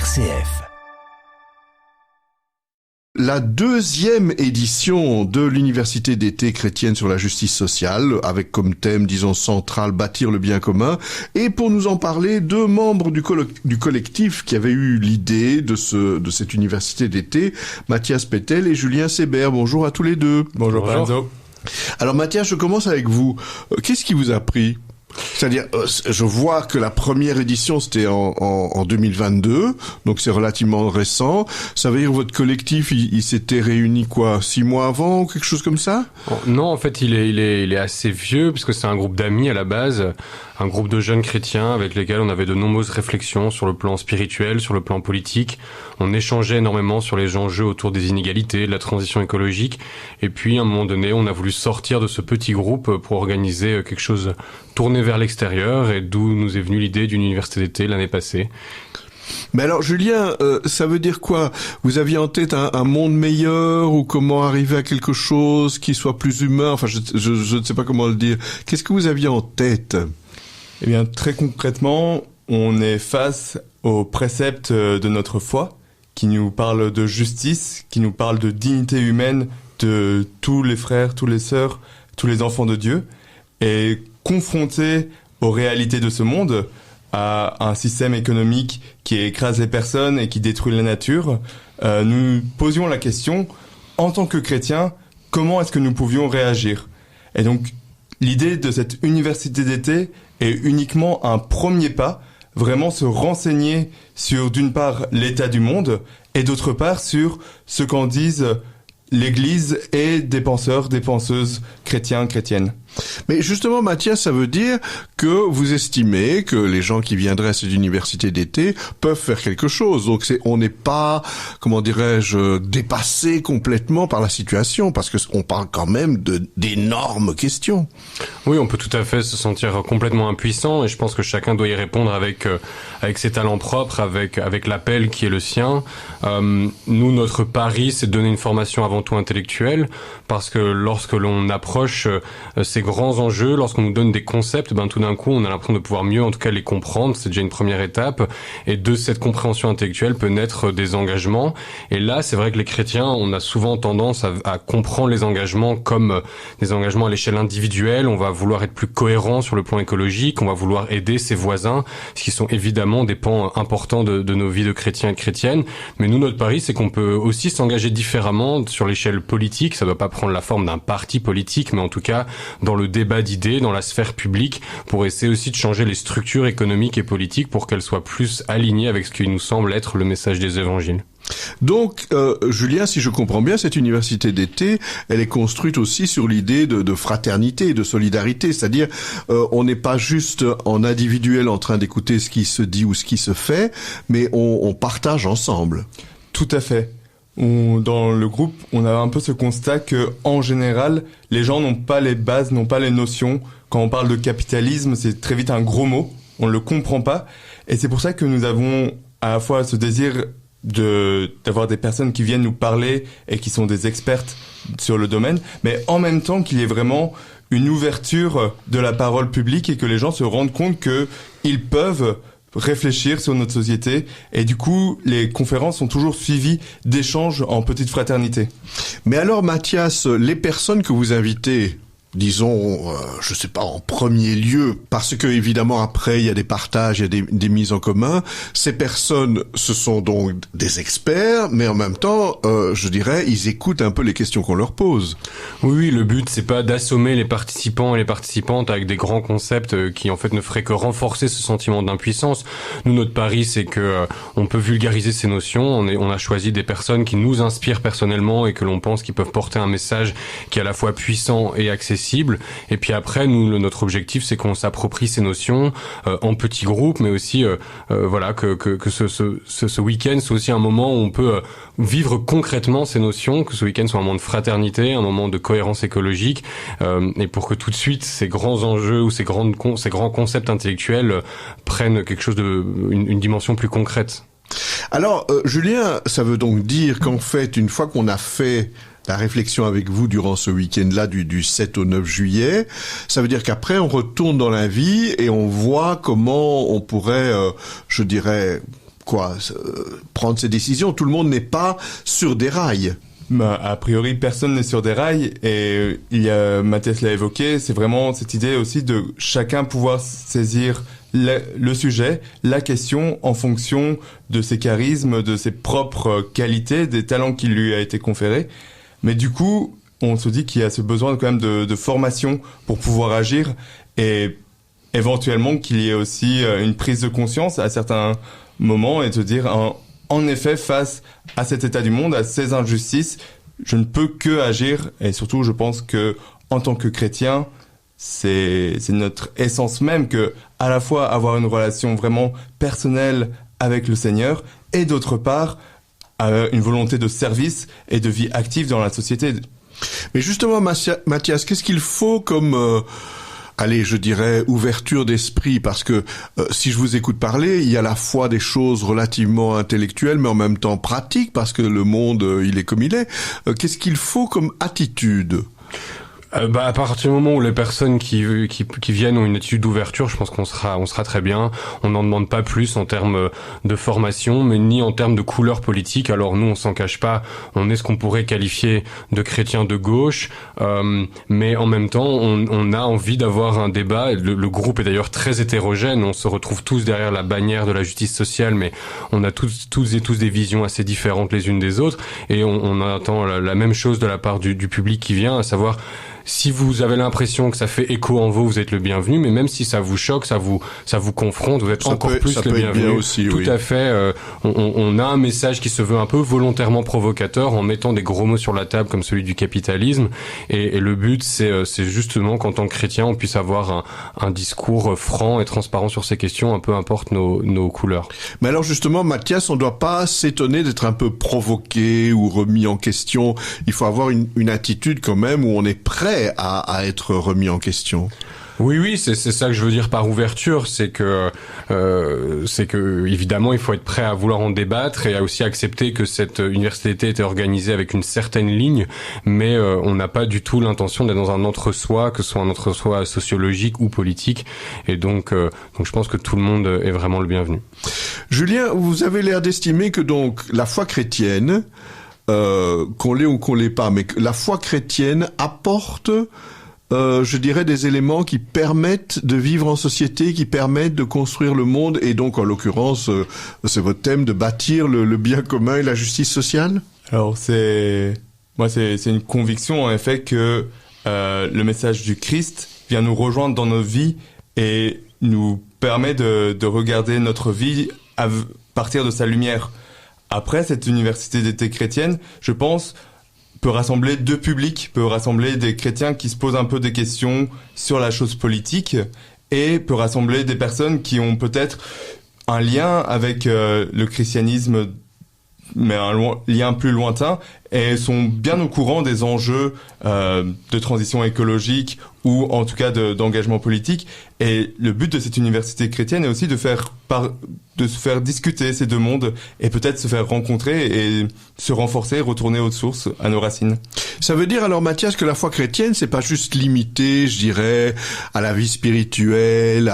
RCF. La deuxième édition de l'Université d'été chrétienne sur la justice sociale, avec comme thème, disons, central, bâtir le bien commun. Et pour nous en parler, deux membres du collectif qui avaient eu l'idée de cette université d'été, Mathias Pétel et Julien Sébert. Bonjour à tous les deux. Bonjour Lorenzo. Alors Mathias, je commence avec vous. Qu'est-ce qui vous a pris ? C'est-à-dire, je vois que la première édition, c'était en 2022, donc c'est relativement récent. Ça veut dire que votre collectif, il s'était réuni 6 mois avant ou quelque chose comme ça ? Non, en fait, il est assez vieux, puisque c'est un groupe d'amis à la base, un groupe de jeunes chrétiens avec lesquels on avait de nombreuses réflexions sur le plan spirituel, sur le plan politique. On échangeait énormément sur les enjeux autour des inégalités, de la transition écologique. Et puis, à un moment donné, on a voulu sortir de ce petit groupe pour organiser quelque chose tourné vers l'extérieur, et d'où nous est venue l'idée d'une université d'été l'année passée. Mais alors Julien, ça veut dire quoi ? Vous aviez en tête un monde meilleur, ou comment arriver à quelque chose qui soit plus humain ? Enfin, je ne sais pas comment le dire. Qu'est-ce que vous aviez en tête ? Eh bien, très concrètement, on est face aux préceptes de notre foi, qui nous parlent de justice, qui nous parlent de dignité humaine de tous les frères, toutes les sœurs, tous les enfants de Dieu, et confrontés aux réalités de ce monde, à un système économique qui écrase les personnes et qui détruit la nature, nous posions la question, en tant que chrétiens, comment est-ce que nous pouvions réagir ? Et donc, l'idée de cette université d'été est uniquement un premier pas, vraiment se renseigner sur, d'une part, l'état du monde, et d'autre part, sur ce qu'en disent l'Église et des penseurs, des penseuses chrétiens, chrétiennes. Mais justement, Mathias, ça veut dire que vous estimez que les gens qui viendraient à cette université d'été peuvent faire quelque chose. Donc on n'est pas, comment dirais-je, dépassé complètement par la situation, parce que on parle quand même d'énormes questions. Oui, on peut tout à fait se sentir complètement impuissant, et je pense que chacun doit y répondre avec ses talents propres, avec l'appel qui est le sien. Nous, notre pari, c'est de donner une formation avant tout intellectuelle, parce que lorsque l'on approche ces grands enjeux, lorsqu'on nous donne des concepts, tout d'un coup, on a l'impression de pouvoir mieux, en tout cas, les comprendre. C'est déjà une première étape. Et de cette compréhension intellectuelle peut naître des engagements. Et là, c'est vrai que les chrétiens, on a souvent tendance à comprendre les engagements comme des engagements à l'échelle individuelle. On va vouloir être plus cohérent sur le plan écologique. On va vouloir aider ses voisins, ce qui sont évidemment des pans importants de nos vies de chrétiens et de chrétiennes. Mais nous, notre pari, c'est qu'on peut aussi s'engager différemment sur l'échelle politique. Ça ne doit pas prendre la forme d'un parti politique, mais en tout cas, dans le débat d'idées, dans la sphère publique, pour essayer aussi de changer les structures économiques et politiques pour qu'elles soient plus alignées avec ce qui nous semble être le message des évangiles. Donc, Julien, si je comprends bien, cette université d'été, elle est construite aussi sur l'idée de fraternité, de solidarité, c'est-à-dire on n'est pas juste en individuel en train d'écouter ce qui se dit ou ce qui se fait, mais on partage ensemble. Tout à fait. Dans le groupe, on a un peu ce constat que, en général, les gens n'ont pas les bases, n'ont pas les notions. Quand on parle de capitalisme, c'est très vite un gros mot. On ne le comprend pas. Et c'est pour ça que nous avons à la fois ce désir d'avoir des personnes qui viennent nous parler et qui sont des expertes sur le domaine, mais en même temps qu'il y ait vraiment une ouverture de la parole publique et que les gens se rendent compte qu'ils peuvent réfléchir sur notre société, et du coup les conférences sont toujours suivies d'échanges en petite fraternité. Mais alors Mathias, les personnes que vous invitez, disons, je sais pas, en premier lieu, parce que évidemment après il y a des partages, il y a des mises en commun. Ces personnes, ce sont donc des experts, mais en même temps, je dirais, ils écoutent un peu les questions qu'on leur pose. Oui, le but c'est pas d'assommer les participants et les participantes avec des grands concepts qui en fait ne feraient que renforcer ce sentiment d'impuissance. Nous, notre pari, c'est que on peut vulgariser ces notions. On a choisi des personnes qui nous inspirent personnellement et que l'on pense qu'ils peuvent porter un message qui est à la fois puissant et accessible. Et puis après, nous, notre objectif, c'est qu'on s'approprie ces notions en petits groupes, mais aussi voilà que ce week-end soit aussi un moment où on peut vivre concrètement ces notions, que ce week-end soit un moment de fraternité, un moment de cohérence écologique, et pour que tout de suite ces grands enjeux ou ces grands concepts intellectuels prennent quelque chose une dimension plus concrète. Alors, Julien, ça veut donc dire qu'en fait, une fois qu'on a fait la réflexion avec vous durant ce week-end-là du 7 au 9 juillet, ça veut dire qu'après on retourne dans la vie et on voit comment on pourrait, je dirais, prendre ces décisions. Tout le monde n'est pas sur des rails. A priori, personne n'est sur des rails et Mathias l'a évoqué, c'est vraiment cette idée aussi de chacun pouvoir saisir le sujet, la question en fonction de ses charismes, de ses propres qualités, des talents qui lui a été conférés. Mais du coup, on se dit qu'il y a ce besoin quand même de formation pour pouvoir agir et éventuellement qu'il y ait aussi une prise de conscience à certains moments et de se dire en effet, face à cet état du monde, à ces injustices, je ne peux que agir. Et surtout, je pense que en tant que chrétien, c'est notre essence même que à la fois avoir une relation vraiment personnelle avec le Seigneur et d'autre part, une volonté de service et de vie active dans la société. Mais justement, Mathias, qu'est-ce qu'il faut comme... je dirais ouverture d'esprit, parce que si je vous écoute parler, il y a à la fois des choses relativement intellectuelles, mais en même temps pratiques, parce que le monde, il est comme il est. Qu'est-ce qu'il faut comme attitude ? À partir du moment où les personnes qui viennent ont une attitude d'ouverture, je pense qu'on sera très bien. On n'en demande pas plus en termes de formation, mais ni en termes de couleur politique. Alors nous, on s'en cache pas. On est ce qu'on pourrait qualifier de chrétiens de gauche, mais en même temps, on a envie d'avoir un débat. Le groupe est d'ailleurs très hétérogène. On se retrouve tous derrière la bannière de la justice sociale, mais on a tous des visions assez différentes les unes des autres, et on attend la même chose de la part du public qui vient, à savoir, si vous avez l'impression que ça fait écho en vous êtes le bienvenu, mais même si ça vous choque, ça vous confronte, vous êtes encore plus le bienvenu. Aussi, tout oui. à fait. On a un message qui se veut un peu volontairement provocateur en mettant des gros mots sur la table comme celui du capitalisme. Et le but, c'est justement qu'en tant que chrétien, on puisse avoir un discours franc et transparent sur ces questions, peu importe nos couleurs. Mais alors justement, Mathias, on ne doit pas s'étonner d'être un peu provoqué ou remis en question. Il faut avoir une attitude quand même où on est prêt à être remis en question. Oui, c'est ça que je veux dire par ouverture, c'est que évidemment il faut être prêt à vouloir en débattre et à aussi accepter que cette université d'été était organisée avec une certaine ligne, mais on n'a pas du tout l'intention d'être dans un entre-soi, que ce soit un entre-soi sociologique ou politique, et donc je pense que tout le monde est vraiment le bienvenu. Julien, vous avez l'air d'estimer que donc la foi chrétienne, qu'on l'ait ou qu'on l'ait pas, mais que la foi chrétienne apporte, je dirais, des éléments qui permettent de vivre en société, qui permettent de construire le monde, et donc, en l'occurrence, c'est votre thème, de bâtir le bien commun et la justice sociale ? Alors, c'est une conviction, en effet, que le message du Christ vient nous rejoindre dans nos vies et nous permet de regarder notre vie à partir de sa lumière. Après, cette université d'été chrétienne, je pense, peut rassembler deux publics, peut rassembler des chrétiens qui se posent un peu des questions sur la chose politique et peut rassembler des personnes qui ont peut-être un lien avec le christianisme, mais un lien plus lointain, et sont bien au courant des enjeux de transition écologique ou en tout cas d'engagement politique. Et le but de cette université chrétienne est aussi de se faire discuter ces deux mondes et peut-être se faire rencontrer et se renforcer, retourner aux sources, à nos racines. Ça veut dire alors, Mathias, que la foi chrétienne, c'est pas juste limité, je dirais, à la vie spirituelle,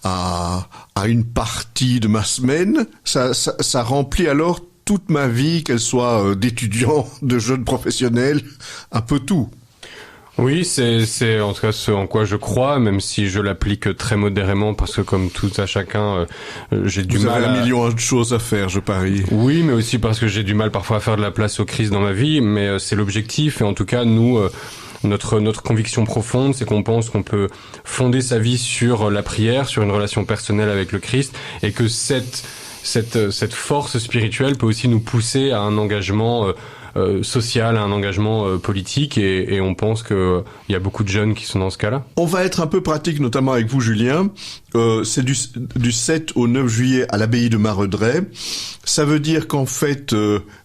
à une partie de ma semaine. Ça remplit alors toute ma vie, qu'elle soit d'étudiant, de jeune professionnel, un peu tout. Oui, c'est en tout cas ce en quoi je crois, même si je l'applique très modérément, parce que comme tout à chacun, j'ai du mal. Vous avez un million de choses à faire, je parie. Oui, mais aussi parce que j'ai du mal parfois à faire de la place au Christ dans ma vie, mais c'est l'objectif, et en tout cas, nous... Notre conviction profonde, c'est qu'on pense qu'on peut fonder sa vie sur la prière, sur une relation personnelle avec le Christ, et que cette force spirituelle peut aussi nous pousser à un engagement social, à un engagement politique, et on pense qu'il y a beaucoup de jeunes qui sont dans ce cas-là. On va être un peu pratique, notamment avec vous, Julien. C'est du 7 au 9 juillet à l'abbaye de Maredret. Ça veut dire qu'en fait,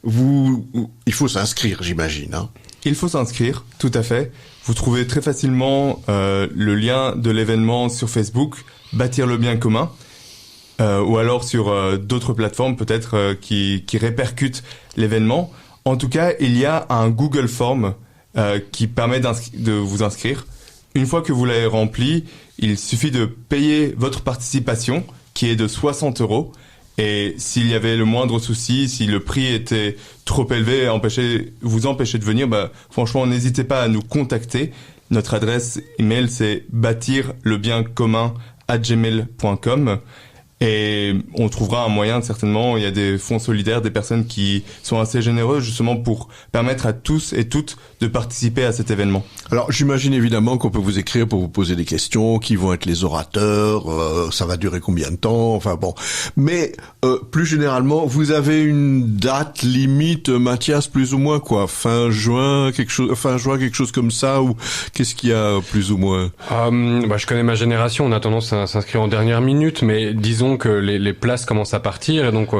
il faut s'inscrire, j'imagine, hein. Il faut s'inscrire, tout à fait. Vous trouvez très facilement le lien de l'événement sur Facebook, Bâtir le bien commun, ou alors sur d'autres plateformes peut-être qui répercutent l'événement. En tout cas, il y a un Google Form qui permet de vous inscrire. Une fois que vous l'avez rempli, il suffit de payer votre participation, qui est de 60 €, Et s'il y avait le moindre souci, si le prix était trop élevé, vous empêcher de venir, franchement, n'hésitez pas à nous contacter. Notre adresse email, c'est bâtirlebincommun@gmail.com. Et on trouvera un moyen, certainement. Il y a des fonds solidaires, des personnes qui sont assez généreuses, justement, pour permettre à tous et toutes de participer à cet événement. Alors, j'imagine évidemment qu'on peut vous écrire pour vous poser des questions, qui vont être les orateurs, ça va durer combien de temps, enfin bon. Mais, plus généralement, vous avez une date limite, Mathias, plus ou moins, quoi? Fin juin, quelque chose comme ça, ou qu'est-ce qu'il y a, plus ou moins? Je connais ma génération, on a tendance à s'inscrire en dernière minute, mais disons que les places commencent à partir, et donc,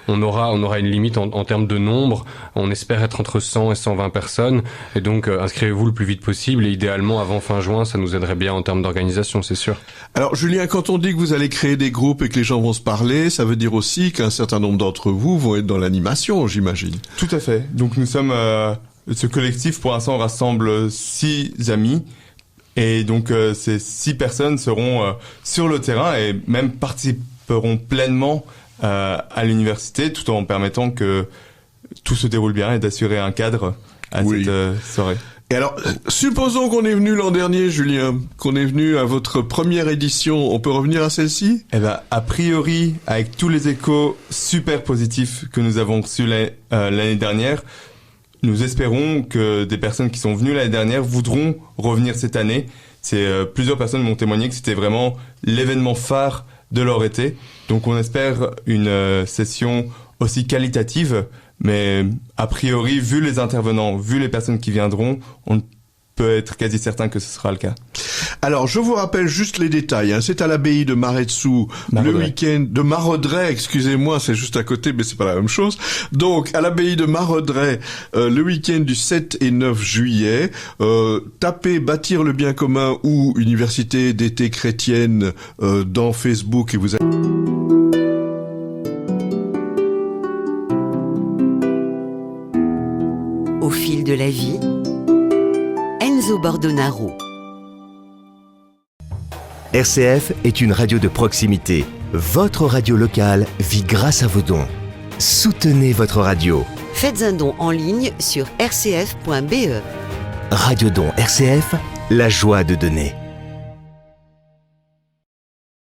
on aura une limite en termes de nombre. On espère être entre 100 et 120 personnes. Et donc, inscrivez-vous le plus vite possible. Et idéalement, avant fin juin, ça nous aiderait bien en termes d'organisation, c'est sûr. Alors, Julien, quand on dit que vous allez créer des groupes et que les gens vont se parler, ça veut dire aussi qu'un certain nombre d'entre vous vont être dans l'animation, j'imagine. Tout à fait. Donc, nous sommes... ce collectif, pour l'instant, rassemble 6 amis. Et donc, ces 6 personnes seront sur le terrain et même participeront pleinement à l'université, tout en permettant que tout se déroule bien et d'assurer un cadre à cette soirée. Et alors, supposons qu'on est venu l'an dernier, Julien, qu'on est venu à votre première édition, on peut revenir à celle-ci ? A priori, avec tous les échos super positifs que nous avons reçus l'année dernière, nous espérons que des personnes qui sont venues l'année dernière voudront revenir cette année. Plusieurs personnes m'ont témoigné que c'était vraiment l'événement phare de leur été. Donc on espère une session aussi qualitative, mais a priori, vu les intervenants, vu les personnes qui viendront, on peut être quasi certain que ce sera le cas. Alors, je vous rappelle juste les détails. C'est à l'abbaye de Maretsu, le week-end de Marodret, excusez-moi, c'est juste à côté, mais c'est pas la même chose. Donc, à l'abbaye de Marodret, le week-end du 7 et 9 juillet, tapez Bâtir le bien commun ou Université d'été chrétienne dans Facebook et vous allez... Au fil de la vie, Enzo Bordonaro. RCF est une radio de proximité. Votre radio locale vit grâce à vos dons. Soutenez votre radio. Faites un don en ligne sur rcf.be. Radio Don RCF, la joie de donner.